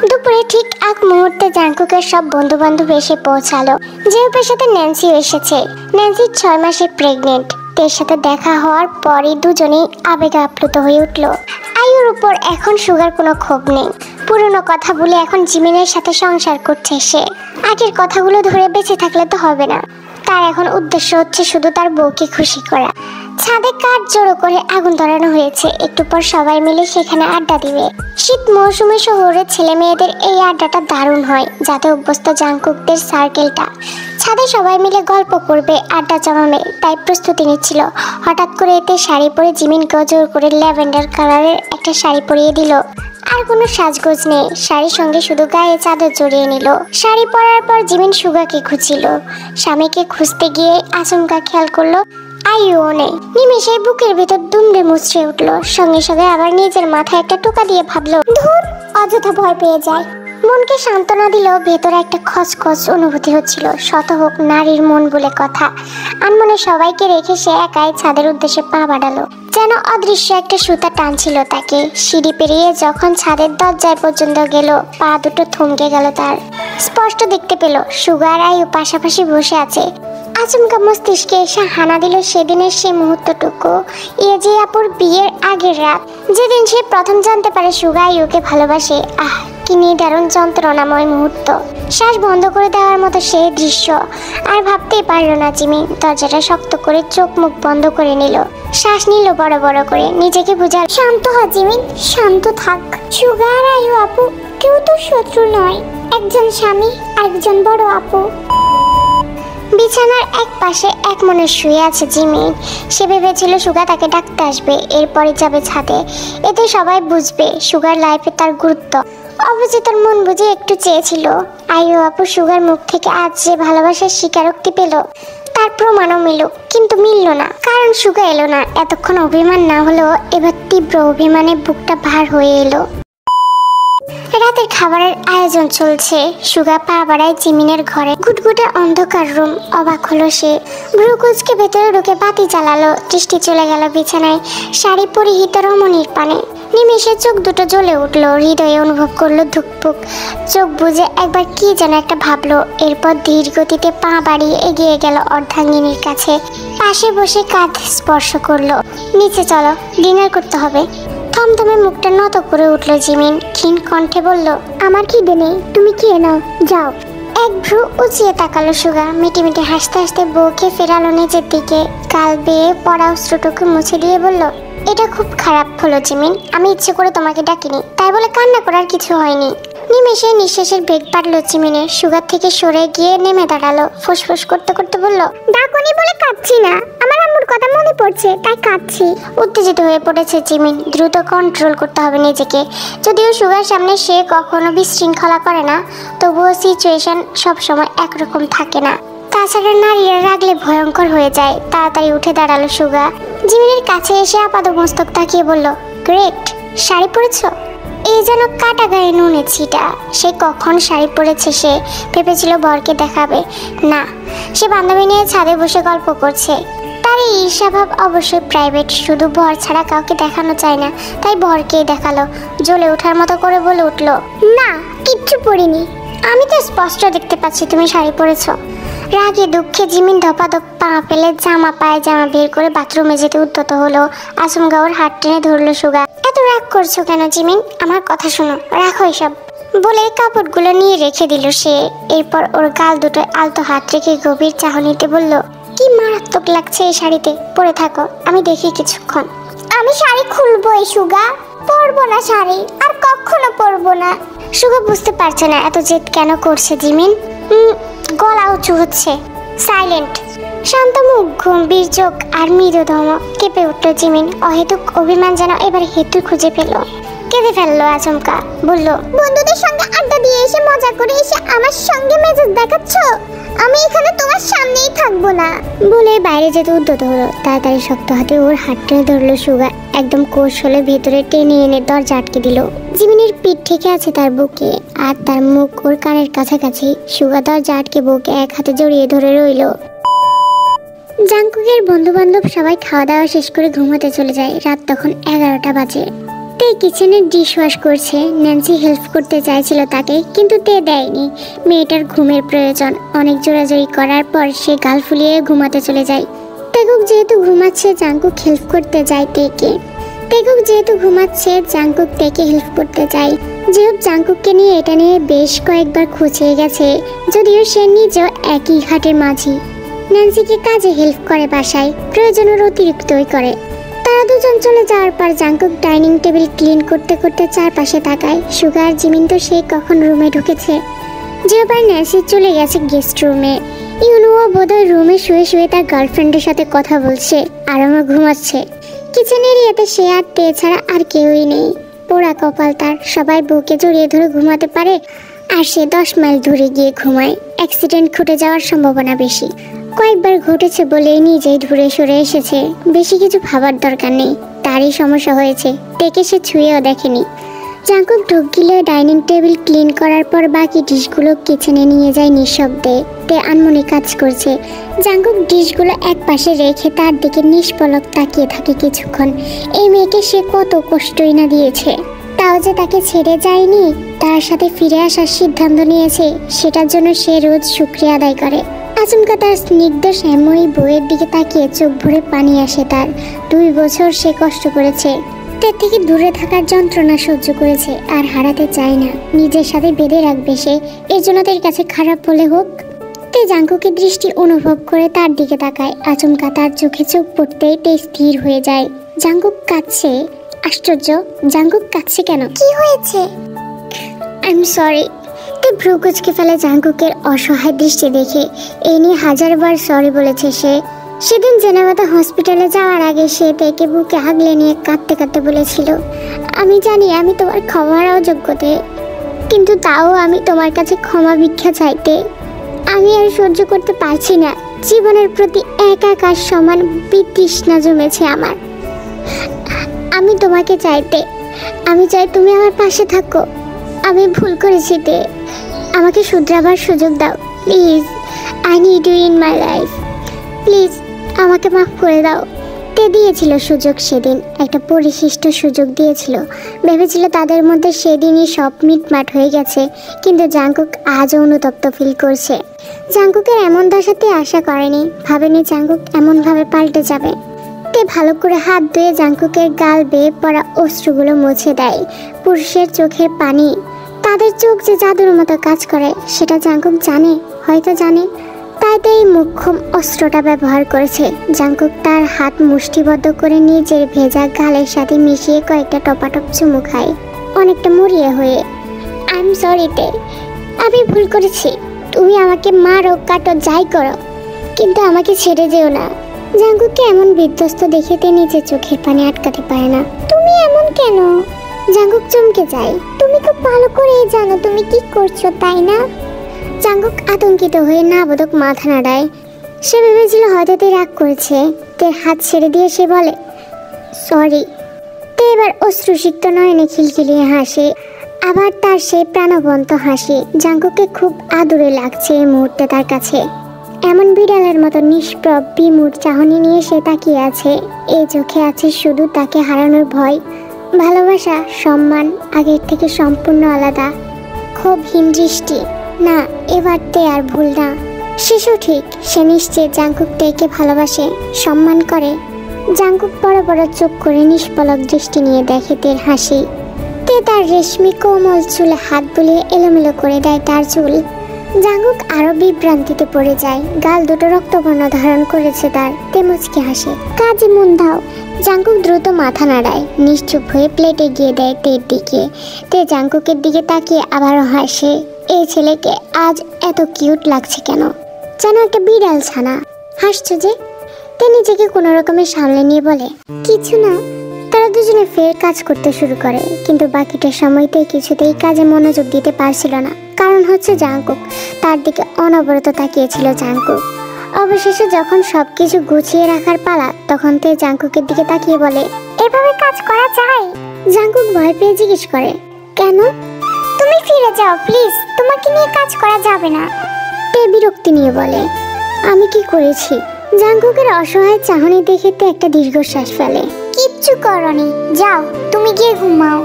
দুপুরে ঠিক এক মুহূর্তে জাঙ্কুকের সব বন্ধু বান্ধব এসে পৌঁছালো। জেউপের সাথে ন্যান্সিও এসেছে। ন্যান্সি 6 মাসে প্রেগনেন্ট। তের সাথে দেখা হওয়ার পরই দুজনেই আবেগে আপ্লুত হয়ে উঠল। আয়ুর উপর এখন সুগার কোনো ক্ষোভ নেই। পুরনো কথা বলে এখন জিমিনের সাথে সংসার করছে সে। আগের কথাগুলো ধরে বেঁচে থাকলে তো হবে না। তার এখন উদ্দেশ্য হচ্ছে শুধু তার বউকে খুশি করা। ছাদে কাঠ জড়ো করে আগুন ধরানো হয়েছে। একটু পর সবাই মিলে সেখানে আড্ডা দিবে। শীত মৌসুমে শহরের ছেলে মেয়েদের এই আড্ডাটা দারুণ হয়, যাতে অভ্যস্ত জাঙ্কুকদের সার্কেলটা। ছাদে সবাই মিলে গল্প করবে, আড্ডা জমাবে, তাই প্রস্তুতি নিচ্ছিল। হঠাৎ করে এতে শাড়ি পরে জিমিনকে জোর করে ল্যাভেন্ডার কালারের একটা শাড়ি পরিয়ে দিল। আর কোনো সাজগোজ নেই, শাড়ির সঙ্গে শুধু গায়ে চাদর জড়িয়ে নিল। শাড়ি পরার পর জিমিন সুগাকে খুঁজছিল। স্বামীকে খুঁজতে গিয়ে আচমকা খেয়াল করলো আইও নেই। নিমেষে বুকের ভিতর দুমড়ে মুচড়ে উঠলো। সঙ্গে সঙ্গে আবার নিজের মাথায় একটা টোকা দিয়ে ভাবলো, ধুর, অযথা ভয় পেয়ে যায়। মনকে সান্ত্বনা দিলেও ভেতরে একটা খচখচ অনুভূতি হচ্ছিল। শত হোক নারীর মন বলে কথা। আনমনে সবাইকে রেখে সে একাই ছাদের উদ্দেশ্যে পা বাড়ালো, যেন অদৃশ্য একটা সুতা টানছিল তাকে। সিঁড়ি পেরিয়ে যখন ছাদের দরজায় পর্যন্ত গেল, পা দুটো থমকে গেল তার। স্পষ্ট দেখতে পেল সুগার আয়ু পাশাপাশি বসে আছে। আচমকা মস্তিষ্কে এসে হানা দিল সেদিনের সেই মুহূর্তটুকু। যে আপুর বিয়ের আগের রাত, যেদিন সে প্রথম জানতে পারে সুগা আয়ুকে ভালোবাসে। কি নিদারুণ যন্ত্রণাময় মুহূর্ত। শ্বাস বন্ধ করে দেওয়ার মতো সেই দৃশ্য। আর ভাবতেই পারল না জিমি। দরজাটা শক্ত করে চোখ মুখ বন্ধ করে নিল। শ্বাস নিল বড় বড় করে। নিজেকে বুঝাল, শান্ত হ জিমি, শান্ত থাক। সুগা আর আয়ু আপু কেউ তো শত্রু নয়, একজন স্বামী, একজন বড় আপু। বিছানার এক পাশে এক মনে শুয়ে আছে জিমি। সে ভেবেছিল সুগা তাকে ডাকতে আসবে, এরপরে যাবে ছাদে। এতে সবাই বুঝবে সুগার লাইফে তার গুরুত্ব। অবচেতন মন বুঝে একটু চেয়েছিল আয়ু আপু সুগার মুখ থেকে আজ যে ভালোবাসার স্বীকারোক্তি পেল, তার প্রমাণও মিল, কিন্তু মিলল না। কারণ সুগা এলো না। এতক্ষণ অভিমান না হলেও এবার তীব্র অভিমানে বুকটা ভার হয়ে এলো। রাতের খাবারের আয়োজন চলছে। সুগা পা বাড়ায় জিমিনের ঘরে। গুটগুটে অন্ধকার রুম। অবাক হলো সে। ভ্রুকুচকে ভেতরে ঢুকে বাতি জ্বালালো। দৃষ্টি চলে গেল বিছানায় শাড়ি পরিহিত রমণীর পানে। নিমেষে চোখ দুটো জ্বলে উঠলো। হৃদয়ে অনুভব করলো ধুকপুক। চোখ বুঝে একবার কি যেন একটা ভাবলো। এরপর ধীর গতিতে পা বাড়িয়ে এগিয়ে গেল অর্ধাঙ্গিনীর কাছে। পাশে বসে কাঁধ স্পর্শ করলো। নিচে চলো, ডিনার করতে হবে। থমথমে মুখটা নত করে উঠল জিমিন। ক্ষীণ কণ্ঠে বলল, আমার খিদে নেই, তুমি খেয়ে নাও, যাও। এক ভ্রু উঁচিয়ে তাকালো সুগা। মিটিমিটি হাসতে হাসতে বউকে ফেরালো নিজের দিকে। গাল বেয়ে পড়া অস্ত্রটুকু মুছে দিয়ে বলল, এটা খুব খারাপ হলো জিমিন। আমি ইচ্ছে করে তোমাকে ডাকিনি, তাই বলে কান্না করার কিছু হয়নি। নিমেষে নিঃশ্বাসের বেগ বাড়লো জিমিনের। সুগার থেকে সরে গিয়ে নেমে দাঁড়ালো। ফুসফুস করতে করতে বলল, ডাকনি বলে কাঁদছি না, আমার আম্মুর কথা মনে পড়ছে তাই কাঁদছি। উত্তেজিত হয়ে পড়েছে জিমিন। দ্রুত কন্ট্রোল করতে হবে নিজেকে। যদিও সুগার সামনে সে কখনো বিশৃঙ্খলা করে না, তবুও সিচুয়েশন সবসময় একরকম থাকে না। তাছাড়া নারীরা রাগলে ভয়ঙ্কর হয়ে যায়। তাড়াতাড়ি উঠে দাঁড়ালো সুগা। জিমিনের কাছে এসে আপাদমস্তক তাকিয়ে বলল, গ্রেট, শাড়ি পরেছো? এই যেন কাটা গায়ে নুনে ছিটা। সে কখন শাড়ি পরেছে সে ভেবেছিল বরকে দেখাবে। না, সে বান্ধবী নিয়ে ছাদে বসে গল্প করছে। তার এই ঈর্ষাভাব অবশ্যই প্রাইভেট। শুধু বর ছাড়া কাউকে দেখানো চায় না, তাই বরকেই দেখালো। জ্বলে ওঠার মতো করে বলে উঠল, না, কিচ্ছু পরিনি। আমি তো স্পষ্ট দেখতে পাচ্ছি তুমি শাড়ি পরেছ। রাগে দুঃখে জিমিন ধপাধপ পা ফেলে জামা পায়জামা বের করে বাথরুমে যেতে উদ্যত হলো। আচমকা ওর হাত টেনে ধরলো সুগা। এত রাগ করছো কেন জিমিন? আমার কথা শোনো, রাখো এসব বলে কাপড়গুলো নিয়ে রেখে দিল সে। এরপর ওর গাল দুটো আলতো হাত রেখে গভীর চাহনিতে বলল, কি মারাত্মক লাগছে এই শাড়িতে, পরে থাকো, আমি দেখি কিছুক্ষণ। আমি শাড়ি খুলবো এই সুগা, পরবো না শাড়ি, আর কখনো পরবো না। সুগা বুঝতে পারছে না এত জেদ কেন করছে জিমিন। গলা উঁচু হচ্ছে। সাইলেন্ট। শান্ত মুখ, গম্ভীর চোখ আর মৃদু ধমক। কেঁপে উঠল জিমিন। অহেতুক অভিমান যেন এবার হেতু খুঁজে পেল। কেঁদে ফেললো আচমকা। বলল, বন্ধুদের সঙ্গে আড্ডা দিয়ে এসে মজা করে এসে আমার সঙ্গে মেজাজ দেখাচ্ছ? আমি এখানে তোমার সামনেই থাকবো না। বলে বাইরে যেতে উদ্যত হলো। তাড়াতাড়ি শক্ত হাতে ওর হাত টেনে ধরলো সুগা। একদম কৌশলে ভেতরে টেনে এনে দরজা আটকে দিল। জিমিনের পিঠ ঠেকে আছে তার বুকে, আর তার মুখ ওর কানের কাছাকাছি। সুগা দরজা আটকে বউকে এক হাতে জড়িয়ে ধরে রইল। জাঙ্কুকের বন্ধু বান্ধব সবাই খাওয়া দাওয়া শেষ করে ঘুমোতে চলে যায়। রাত তখন 11টা বাজে। তে কিচেনের ডিশ ওয়াশ করছে। ন্যান্সি হেল্প করতে চাইছিল তাকে, কিন্তু তে দেয়নি। মেয়েটার ঘুমের প্রয়োজন। অনেক জোরাজোরি করার পর সে গাল ফুলিয়ে ঘুমাতে চলে যায়। তেগুক যেহেতু ঘুমাচ্ছে, জাংকুক হেল্প করতে যায় তেকে। তেগুক যেহেতু ঘুমাচ্ছে, জাংকুক তেকে হেল্প করতে যায়। যেহেতু জাংকুককে নিয়ে এটা নিয়ে বেশ কয়েকবার খুঁচিয়ে গেছে, যদিও সে নিজেও একই ঘাটের মাঝি। ন্যান্সিকে কাজে হেল্প করে, বাসায় প্রয়োজনের অতিরিক্তই করে। তারা দুজন চলে যাওয়ার পর জাংকুক ডাইনিং টেবিল ক্লিন করতে করতে চারপাশে তাকায়। সুগার জিমিন তো সে কখন রুমে ঢুকেছে। যেবার ন্যান্সি চলে গেছে গেস্ট রুমে। ইউনুও বোধহয় রুমে শুয়ে শুয়ে তার গার্লফ্রেন্ডের সাথে কথা বলছে আর আমার ঘুমাচ্ছে। কিচেন এরিয়াতে সে আর তে ছাড়া আর কেউই নেই। পোড়া কপাল তার। সবাই বউকে জড়িয়ে ধরে ঘুমাতে পারে, আর সে 10 মাইল দূরে গিয়ে ঘুমায়। অ্যাক্সিডেন্ট ঘটে যাওয়ার সম্ভাবনা বেশি। কয়েকবার ঘটেছে বলেই নিজেই দূরে সরে এসেছে। বেশি কিছু ভাবার দরকার নেই, তারই সমস্যা হয়েছে। তেকে সে ছুঁয়েও দেখেনি। জাংকুক ঢুক গিলে ডাইনিং টেবিল ক্লিন করার পর বাকি ডিশগুলো কিচেনে নিয়ে যায় নিঃশব্দে। তে আনমনে কাজ করছে। জাংকুক ডিশগুলো এক পাশে রেখে তার দিকে নিষ্পলক তাকিয়ে থাকে কিছুক্ষণ। এই মেয়েকে সে কত কষ্টই না দিয়েছে, তাও যে তাকে ছেড়ে যায়নি, তার সাথে ফিরে আসার সিদ্ধান্ত নিয়েছে, সেটার জন্য সে রোজ শুকরিয়া আদায় করে। আচমকা তার স্নিগ্ধ শ্যাময়ী বউয়ের দিকে তাকিয়ে চোখ ভরে পানি আসে তার। 2 বছর সে কষ্ট করেছে, তার থেকে দূরে থাকার যন্ত্রণা সহ্য করেছে, আর হারাতে চায় না। নিজের সাথে বেঁধে রাখবে সে, এর জন্য তার কাছে খারাপ বলে হোক। তে জাংকুকের দৃষ্টি অনুভব করে তার দিকে তাকায়। আচমকা তার চোখে চোখ পড়তেই তে স্থির হয়ে যায়। জাংকুক কাঁদছে। আশ্চর্য, জাংকুক কাঁদছে কেন? কি হয়েছে? I am sorry. তে ভ্রু কুঁচকে ফেলে জাংকুকের অসহায় দৃষ্টি দেখে। এই নিয়ে 1000বার সরি বলেছে সে। সেদিন জেনেভাতে হসপিটালে যাওয়ার আগে সে তেকে বুকে আগলে নিয়ে কাঁদতে কাঁদতে বলেছিল, আমি জানি আমি তোমার ক্ষমার অযোগ্যতে, কিন্তু তাও আমি তোমার কাছে ক্ষমা ভিক্ষা চাইতে। আমি আর সহ্য করতে পারছি না। জীবনের প্রতি একাকার সমান বিতৃষ্ণা জমেছে আমার। আমি তোমাকে চাইতে, আমি চাই তুমি আমার পাশে থাকো। আমি ভুল করেছি তে, আমাকে শুধরাবার সুযোগ দাও please. I need you in my life, please আমাকে মাফ করে দাও। তে দিয়েছিল সুযোগ সেদিন, একটা পরিশিষ্ট সুযোগ দিয়েছিল। ভেবেছিল তাদের মধ্যে সেদিনই সব মিটমাট হয়ে গেছে, কিন্তু জাংকুক আজও অনুতপ্ত ফিল করছে। জাংকুকের এমন দশাতে আশা করেনি, ভাবেনি জাংকুক এমনভাবে পাল্টে যাবে। তে ভালো করে হাত ধুয়ে জাংকুকের গাল বেয়ে পড়া অশ্রুগুলো মুছে দেয়। পুরুষের চোখের পানি, তাদের চোখ যে জাদুর মতো কাজ করে সেটা জাংকুক জানে, হয়তো জানে, তাই তো এই মোক্ষম অস্ত্রটা ব্যবহার করেছে। জাংকুক তার হাত মুষ্টিবদ্ধ করে নিজের ভেজা গালের সাথে মিশিয়ে কয়েকটা টপাটপ চুমু খায়, অনেকটা মরিয়ে হয়ে। আই এম সরি তে, আমি ভুল করেছি। তুমি আমাকে মারো, কাটো, যাই করো, কিন্তু আমাকে ছেড়ে যেও না। জাংকুককে এমন বিধ্বস্ত দেখে তে নিজের চোখের পানি আটকাতে পারে না। তুমি এমন কেন? জাংকুক চমকে যায়। তুমি খুব ভালো করেই জানো তুমি কি করছো, তাই না? জাংকুক আতঙ্কিত হয়ে নাবোধক মাথা নাড়ায়। সে ভেবেছিল হয়তো তে রাগ করেছে। তে হাত ছেড়ে দিয়ে সে বলে, সরি। তে এবার অশ্রুসিক্ত নয়নে খিলখিলিয়ে হাসে, আবার তার সেই প্রাণবন্ত হাসি। জাংকুককে খুব আদুরে লাগছে এই মুহূর্তে তার কাছে। এমন বিড়ালের মতো নিষ্প্রভ বিমূঢ় চাহনি নিয়ে সে তাকিয়ে আছে। এই চোখে আছে শুধু তাকে হারানোর ভয়। ভালোবাসা, সম্মান আগের থেকে সম্পূর্ণ আলাদা। ক্ষোভহীন দৃষ্টি। না, এবার তে আর ভুল না। সে সঠিক, সে নিশ্চিত জাংকুক তেকে ভালোবাসে, সম্মান করে। জাংকুক বড় বড় চোখ করে নিষ্পলক দৃষ্টি নিয়ে দেখে তের হাসি। তে তার রেশমি কোমল চুলে হাত বুলিয়ে এলোমেলো করে দেয় তার চুল। জাংকুক আরো বিভ্রান্তিতে পড়ে যায়। গাল দুটো রক্তবর্ণ ধারণ করেছে তার। তে মুচকে হাসে, কাজে মন দাও। জাংকুক দ্রুত মাথা নাড়ায়, নিশ্চুপ হয়ে প্লেটে গিয়ে দেয় তের দিকে। তে জাংকুকের দিকে তাকিয়ে আবারও হাসে। এই ছেলেকে আজ এত কিউট লাগছে কেন, যেন একটা বিড়াল ছানা। হাসছো যে? তে নিজেকে কোনো রকমের সামলে নিয়ে বলে, কিছু না। তারা দুজনে ফের কাজ করতে শুরু করে, কিন্তু বাকিটা সময়তে কিছুতেই কাজে মনোযোগ দিতে পারছিল না। কারণ হচ্ছে জাংকুক তার দিকে অনবরত তাকিয়েছিল। জাংকুক অবশেষে যখন সবকিছু গুছিয়ে রাখার পালা, তখন তে জাংকুকের দিকে তাকিয়ে বলে, এভাবে কাজ করা যায়? জাংকুক ভয় পেয়ে জিজ্ঞেস করে, কেন? তুমি ফিরে যাও প্লিজ, তোমাকে নিয়ে কাজ করা যাবে না। তে বিরক্তি নিয়ে বলে, আমি কি করেছি? জাংকুকের অসহায় চাহনি দেখে তে একটা দীর্ঘশ্বাস ফেলে। কি কিচ্ছু করনি, যাও তুমি গিয়ে ঘুমাও।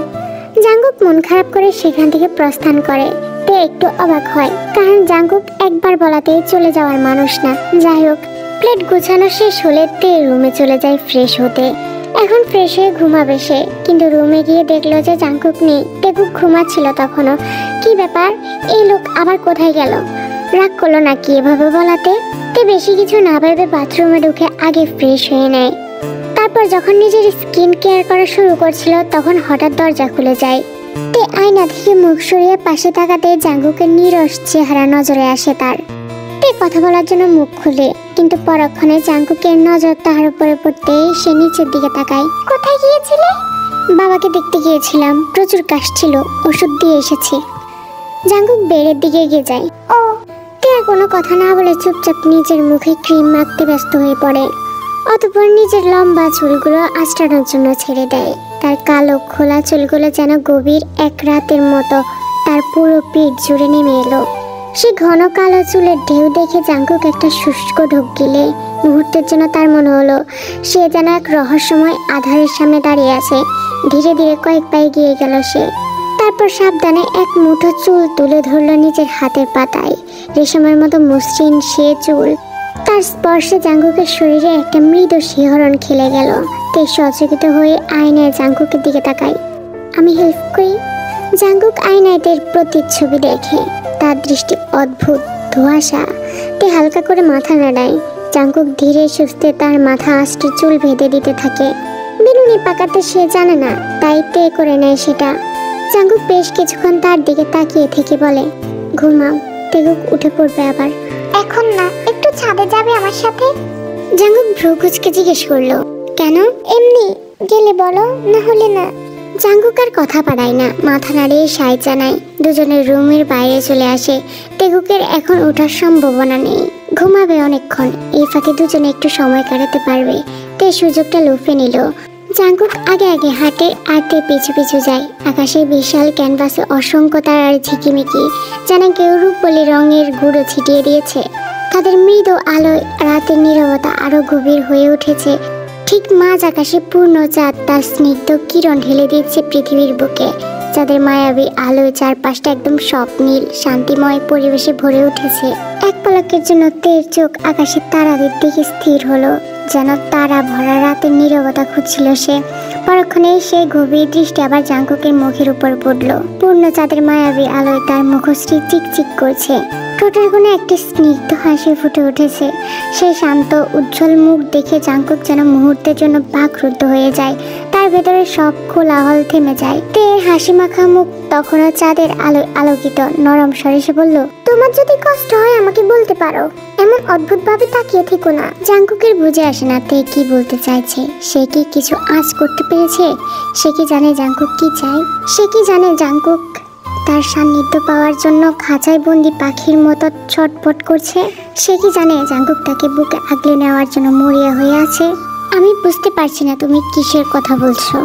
জাঙ্কুক মন খারাপ করে সেখান থেকে প্রস্থান করে। তে একটু অবাক হয়, কারণ জাঙ্কুক একবার বলাতেই চলে যাওয়ার মানুষ না। যাই হোক, প্লেট গোছানো শেষ হলে তে রুমে চলে যায় ফ্রেশ হতে। এখন ফ্রেশ হয়ে ঘুমাবে সে, কিন্তু রুমে গিয়ে দেখলো যে জাঙ্কুক নেই। টেকুক ঘুমাচ্ছিল তখনও। কি ব্যাপার, এই লোক আবার কোথায় গেল? রাগ করলো নাকি এভাবে বলাতে? তে বেশি কিছু না ভেবে বাথরুমে ঢুকে আগে ফ্রেশ হয়ে নেয়। তারপর যখন নিজের স্কিন কেয়ার করা শুরু করছিল তখন হঠাৎ দরজা খুলে যায়। তে আয়না থেকে মুখ সরিয়ে পাশে তাকাতে জাঙ্কুকের নীরস চেহারা নজরে আসে তার। তে কথা বলার জন্য মুখ খুলে, কিন্তু পরক্ষণে জাঙ্কুকের নজর তার উপরে পড়তেই সে নিচের দিকে তাকায়। কোথায় গিয়েছিলে? বাবাকে দেখতে গিয়েছিলাম, প্রচুর কাশ ছিল, ওষুধ দিয়ে এসেছি। জাঙ্কুক বেডের দিকে এগিয়ে যায়। ও। তে আর কোনো কথা না বলে চুপচাপ নিজের মুখে ক্রিম মাখতে ব্যস্ত হয়ে পড়ে। অতঃপর নিজের লম্বা চুলগুলো আঁচড়ানোর জন্য ছেড়ে দেয়। তার কালো খোলা চুলগুলো যেন গভীর এক রাতের মতো তার পুরো পিঠ জুড়ে নেমে এলো। সে ঘন কালো চুলের ঢেউ দেখে জাঙ্কুক একটা শুষ্ক ঢোক গিলে। মুহূর্তের জন্য তার মনে হলো সে যেন এক রহস্যময় আধারের সামনে দাঁড়িয়ে আছে। ধীরে ধীরে কয়েক পায়ে গিয়ে গেল সে। তারপর সাবধানে এক মুঠো চুল তুলে ধরল নিজের হাতের পাতায়। রেশমের মতো মসৃণ সে চুল, তার স্পর্শে জাঙ্কুকের শরীরে একটা মৃদু শিহরণ খেলে গেল। তে সচকিত হয়ে আয়নায় জাঙ্কুকের দিকে তাকায়। আমি হেল্প করি? জাঙ্কুক আয়নায় তের প্রতিচ্ছবি দেখে। তার দৃষ্টি অদ্ভুত, ধোঁয়াশা। তে হালকা করে মাথা নাড়ায়। জাঙ্কুক ধীরে সুস্থে তার মাথা আঁচড়ে চুল বেঁধে দিতে থাকে। বিনুনি পাকাতে সে জানে না, তাই তে করে নেয় সেটা। জাঙ্কুক বেশ কিছুক্ষণ তার দিকে তাকিয়ে থেকে বলে, ঘুমাও। তেগুক উঠে পড়বে আবার। এখন না, একটু ছাদে যাবে আমার সাথে? জাঙ্কুক ভ্রু কুঁচকে জিজ্ঞেস করলো, কেন? এমনি গেলে বলো, না হলে না। জাঙ্কুক আর কথা পাড়ায় না, মাথা নাড়িয়ে সায় জানায়। দুজনের রুমের বাইরে চলে আসে। তেগুকের এখন ওঠার সম্ভাবনা নেই, ঘুমাবে অনেকক্ষণ। এই ফাঁকে দুজনে একটু সময় কাটাতে পারবে। তে সুযোগটা লুফে নিল। জাঙ্কুক আগে আগে হাঁটে আর তে পিছু পিছু যায়। আকাশে বিশাল ক্যানভাসে অসংখ্য তারার ঝিকিমিকি, যেন কেউ রূপবলী রঙের গুঁড়ো ছিটিয়ে দিয়েছে। তাদের মৃদু আলোয় রাতের নীরবতা আরো গভীর হয়ে উঠেছে। ঠিক মাঝ আকাশে পূর্ণ চাঁদ তার স্নিগ্ধ কিরণ ঢেলে দিচ্ছে পৃথিবীর বুকে। চাঁদের মায়াবী আলোয় চারপাশটা একদম স্বপ্নীল শান্তিময় পরিবেশে ভরে উঠেছে। এক পলকের জন্য তের চোখ আকাশের তারাদের দিকে স্থির হলো, যেন তারা ভরা রাতের নীরবতা খুঁজছিল সে। পরক্ষণে সে গভীর দৃষ্টি আবার জাঙ্কুকের মুখের উপর পড়ল। পূর্ণ চাঁদের মায়াবী আলোয় তার মুখশ্রী চিকচিক করছে। ঠোঁটের কোণে একটি স্নিগ্ধ হাসি ফুটে উঠেছে। সেই শান্ত উজ্জ্বল মুখ দেখে জাঙ্কুক যেন মুহূর্তের জন্য বাকরুদ্ধ হয়ে যায়। তার ভেতরে সব কোলাহল থেমে যায়। তের হাসি মাখা মুখ তখনও চাঁদের আলোয় আলোকিত। নরম স্বরে সে বলল, তোমার যদি কষ্ট হয় আমাকে বলতে পারো, এমন অদ্ভুত ভাবে তাকিয়ে থেকো না। জাঙ্কুকের বুঝে আসে না তে কি বলতে চাইছে। সে কি কিছু আঁচ করতে পেরেছে? সে কি জানে জাঙ্কুক কি চায়? সে কি জানে জাঙ্কুক তার সান্নিধ্য পাওয়ার জন্য খাঁচায় বন্দি পাখির মতো ছটফট করছে? সে কি জানে জাঙ্কুক তাকে বুকে আগলে নেওয়ার জন্য মরিয়া হয়ে আছে? আমি বুঝতে পারছি না তুমি কিসের কথা বলছো।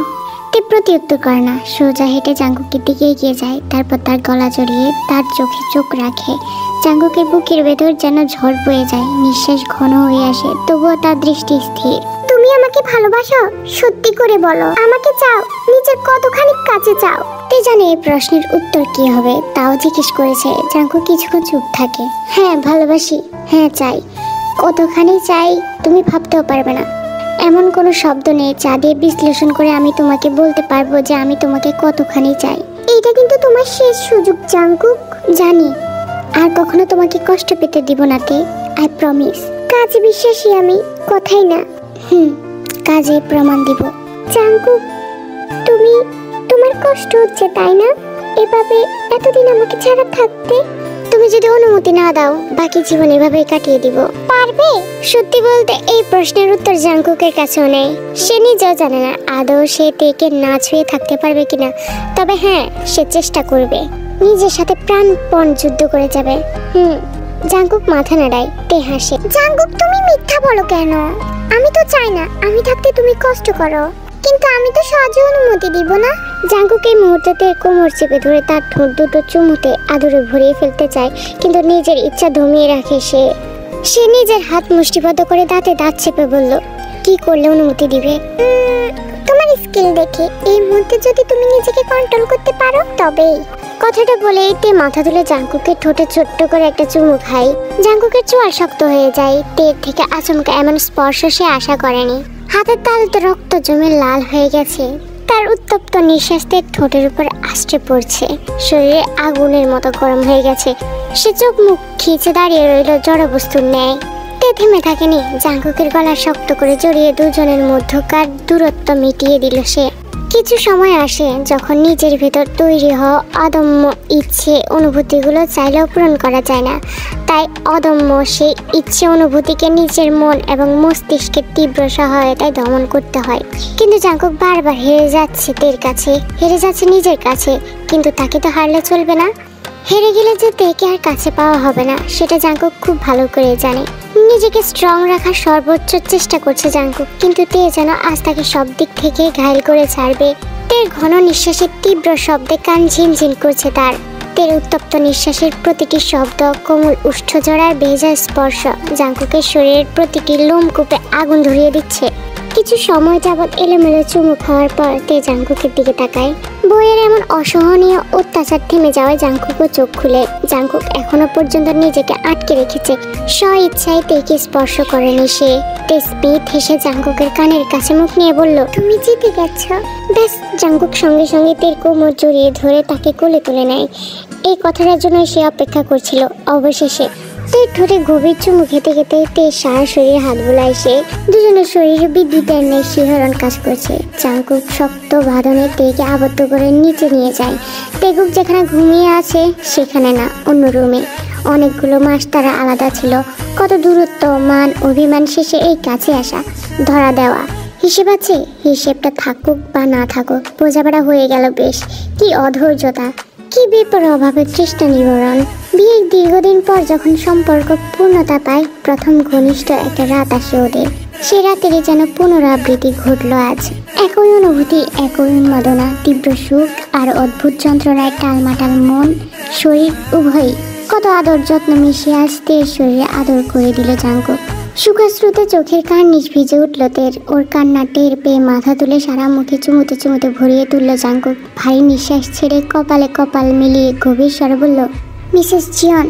তে প্রতি উত্তর করে না, সোজা হেঁটে জাঙ্কুকের দিকে এগিয়ে যায়। তারপর তার গলা জড়িয়ে তার চোখে চোখ রাখে। জাঙ্কুকের বুকের ভেতর যেন ঝড় বয়ে যায়, নিঃশ্বাস ঘন হয়ে আসে, তবুও তার দৃষ্টি স্থির। তুমি আমাকে ভালোবাসো? সত্যি করে বলো, আমাকে চাও? নিজের কতখানি কাছে চাও? তে জানে এই প্রশ্নের উত্তর কি হবে, তাও জিজ্ঞেস করেছে। জাঙ্কুক কিছুক্ষণ চুপ থাকে। হ্যাঁ ভালোবাসি, হ্যাঁ চাই। কতখানি চাই তুমি ভাবতেও পারবে না। এমন কোনো শব্দ নেই যা দিয়ে বিশ্লেষণ করে আমি তোমাকে বলতে পারবো যে আমি তোমাকে কতখানি চাই। এইটা কিন্তু তোমার শেষ সুযোগ জাঙ্কুক। জানি, আর কখনো তোমাকে কষ্ট পেতে দিব না তে, আই প্রমিস। কাজে বিশ্বাসী আমি, কথাই না। কাজে প্রমাণ দিব। জাঙ্কুক, তোমার কষ্ট হচ্ছে তাই না? এভাবে এতদিন আমাকে ছাড়া থাকতে? তুমি যদি অনুমতি না দাও বাকি জীবন এভাবে কাটিয়ে দিব। পারবে? সত্যি বলতে এই প্রশ্নের উত্তর জাঙ্কুকের কাছেও নেই। সে নিজেও জানে না আদৌ সে তেকে না ছুঁয়ে থাকতে পারবে কিনা। তবে হ্যাঁ, সে চেষ্টা করবে। নিজের সাথে প্রাণপণ যুদ্ধ করে যাবে। জাঙ্কুক মাথা নাড়ায়। তে হাসে। জাঙ্কুক, তুমি মিথ্যা বলো কেন? আমি তো চাই না আমি থাকতে তুমি কষ্ট করো, কিন্তু আমি তো সহজে অনুমতি দিব না। জাঙ্কুক এই মুহূর্তে কোমর চেপে ধরে তার ঠোঁট দুটো চুমুতে আদরে ভরিয়ে ফেলতে চায়, কিন্তু নিজের ইচ্ছা দমিয়ে রাখে সে নিজের হাত মুষ্টিবদ্ধ করে দাঁতে দাঁত চেপে বলল, কি করলে অনুমতি দিবে? স্কিল দেখে। এর মধ্যে যদি তুমি নিজেকে কন্ট্রোল করতে পারো তবেই। কথাটা বলেই তে মাথা তুলে জাঙ্কুকের ঠোঁটে ছোট্ট করে একটা চুমু খায়। জাঙ্কুকের চোয়াল শক্ত হয়ে যায়। তের থেকে আচমকা এমন স্পর্শ সে আশা করেনি। হাতের তালুতে রক্ত জমে লাল হয়ে গেছে। তার উত্তপ্ত নিঃশ্বাস তের ঠোঁটের উপর আষ্টে পড়ছে। শরীরে আগুনের মতো গরম হয়ে গেছে। সে চোখ মুখ খিচে দাঁড়িয়ে রইল জড়বস্তুর ন্যায়। তে থেমে থাকেনি। জাঙ্কুকের গলা শক্ত করে জড়িয়ে দুজনের মধ্যকার দূরত্ব মিটিয়ে দিল সে। কিছু সময় আসে যখন নিজের ভেতর তৈরি হওয়া অদম্য ইচ্ছে অনুভূতিগুলো চাইলেও পূরণ করা যায় না। তাই অদম্য সেই ইচ্ছে অনুভূতিকে নিজের মন এবং মস্তিষ্কের তীব্র সহায়তায় দমন করতে হয়। কিন্তু জাঙ্কুক বারবার হেরে যাচ্ছে তের কাছে, হেরে যাচ্ছে নিজের কাছে। কিন্তু তাকে তো হারলে চলবে না। হেরে গেলে যে তেকে আর কাছে পাওয়া হবে না সেটা জাঙ্কুক খুব ভালো করে জানে। নিজেকে স্ট্রং রাখার সর্বোচ্চ চেষ্টা করছে জাঙ্কুক, কিন্তু তে যেন আজ তাকে সব দিক থেকে ঘায়েল করে ছাড়বে। তের ঘন নিঃশ্বাসের তীব্র শব্দে কান ঝিনঝিন করছে তার। তের উত্তপ্ত নিঃশ্বাসের প্রতিটি শব্দ কোমল উষ্ঠজোড়ার ভেজা স্পর্শ জাঙ্কুকের শরীরের প্রতিটি লোমকূপে আগুন ধরিয়ে দিচ্ছে। কিছু সময় যাবৎ এলোমেলো চুমু খাওয়ার পর তে জাঙ্কুকের দিকে তাকায়। বইয়ের এমন অসহনীয় অত্যাচার থেমে যাওয়ায় জাঙ্কুকও চোখ খুলে। জাঙ্কুক এখনো পর্যন্ত নিজেকে আটকে রেখেছে। স্ব ইচ্ছায় তেকে স্পর্শ করেনি সে। তে স্মিত হেসে জাঙ্কুকের কানের কাছে মুখ নিয়ে বলল, তুমি জিতে গেছ। ব্যাস। জাঙ্কুক সঙ্গে সঙ্গে তের কোমর জড়িয়ে ধরে তাকে কোলে তুলে নেয়। এই কথাটার জন্য সে অপেক্ষা করছিল। অবশেষে তের ঠোঁটে গভীর চুমু খেতে খেতে তের সারা শরীরে হাত বুলায় সে। দুজনের শরীরে বিদ্যুতের ন্যায় শিহরণ কাজ করছে। জাঙ্কুক শক্ত বাঁধনে তেকে আবদ্ধ করে নিচে নিয়ে যায়। তেগুক যেখানে ঘুমিয়ে আছে সেখানে না, অন্য রুমে। অনেকগুলো মাস তারা আলাদা ছিল। কত দূরত্ব, মান, অভিমান শেষে এই কাছে আসা, ধরা দেওয়া। হিসেব আছে? হিসেবটা থাকুক বা না থাকুক, বোঝাপড়া হয়ে গেল বেশ। কি অধৈর্যতা, কি বেপরোয়াভাবে তৃষ্ণা নিবারণ। বিয়ের দীর্ঘদিন পর যখন সম্পর্ক পূর্ণতা পায়, প্রথম ঘনিষ্ঠ একটা রাত আসে ওদের। সে রাতেরই যেন পুনরাবৃত্তি ঘটল আজ। একই অনুভূতি, একই উন্মাদনা, তীব্র সুখ আর অদ্ভুত যন্ত্রণায় টালমাটাল মন, শরীর উভয়ই। কত আদর যত্ন মিশিয়ে আজ তের শরীরে আদর করে দিল জাঙ্কুক। সুখাশ্রুতে চোখের কার্নিশ ভিজে উঠল তের। ওর কান্না টের পেয়ে মাথা তুলে সারা মুখে চুমুতে চুমুতে ভরিয়ে তুলল জাঙ্কুক। ভারী নিঃশ্বাস ছেড়ে কপালে কপাল মিলিয়ে গভীর স্বরে বলল, মিসেস জিয়ন।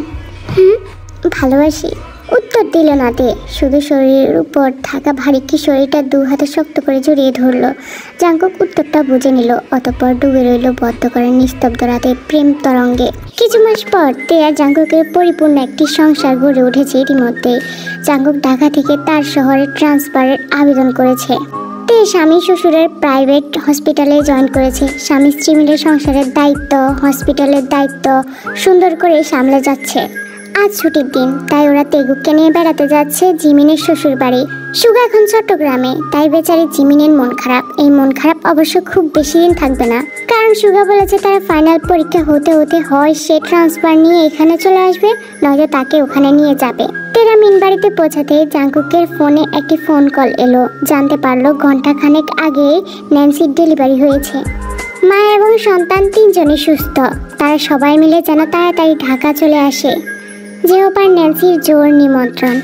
ভালোবাসি। উত্তর দিল না তে, শুধু শরীরের উপর থাকা ভারী কি শরীরটা দু হাতে শক্ত করে জড়িয়ে ধরল। জাঙ্কুক উত্তরটা বুঝে নিল। অতঃপর ডুবে রইল বদ্ধ করে নিস্তব্ধ রাতে প্রেম তরঙ্গে। কিছু মাস পর তে আর জাঙ্কুকের পরিপূর্ণ একটি সংসার গড়ে উঠেছে। ইতিমধ্যে জাঙ্কুক ঢাকা থেকে তার শহরে ট্রান্সফারের আবেদন করেছে। তে স্বামী শ্বশুরের প্রাইভেট হসপিটালে জয়েন করেছে। স্বামী স্ত্রী মিলে সংসারের দায়িত্ব, হসপিটালের দায়িত্ব সুন্দর করে সামলে যাচ্ছে। আজ ছুটির দিন, তাই ওরা তেগুককে নিয়ে বেড়াতে যাচ্ছে জিমিনের শ্বশুর বাড়ি। সুগা এখন চট্টগ্রামে, তাই বেচারি জিমিনের মন খারাপ। এই মন খারাপ অবশ্য খুব বেশি দিন থাকবে না, কারণ সুগা বলেছে তার ফাইনাল পরীক্ষা হতে হতে হয় সে ট্রান্সফার নিয়ে এখানে চলে আসবে, নয়তো তাকে ওখানে নিয়ে যাবে। তেরা মিন বাড়িতে পৌঁছাতে জাঙ্কুকের ফোনে একটি ফোন কল এলো। জানতে পারলো ঘন্টাখানেক আগে ন্যান্সির ডেলিভারি হয়েছে। মা এবং সন্তান তিনজনই সুস্থ। তারা সবাই মিলে যেন তাড়াতাড়ি ঢাকা চলে আসে। যেও পার ন্যান্সির জোর নিমন্ত্রণ।